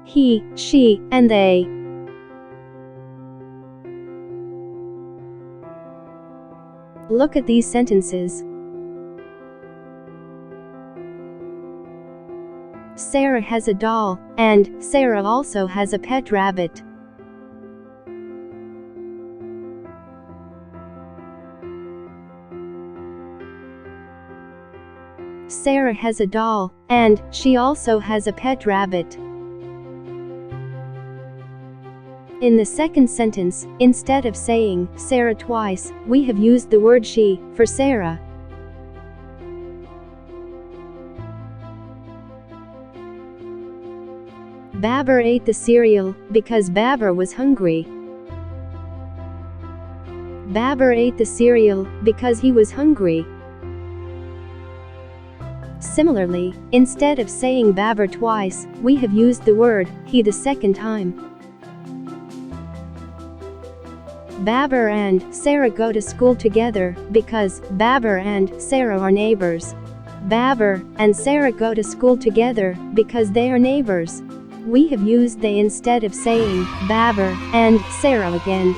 he, she, and they. Look at these sentences. Sarah has a doll, and Sarah also has a pet rabbit. Sarah has a doll, and she also has a pet rabbit. In the second sentence, instead of saying Sarah twice, we have used the word she for Sarah. Babar ate the cereal because Babar was hungry. Babar ate the cereal because he was hungry. Similarly, instead of saying Babar twice, we have used the word he the second time. Babar and Sarah go to school together because Babar and Sarah are neighbors. Babar and Sarah go to school together because they are neighbors. We have used they instead of saying Babar and Sarah again.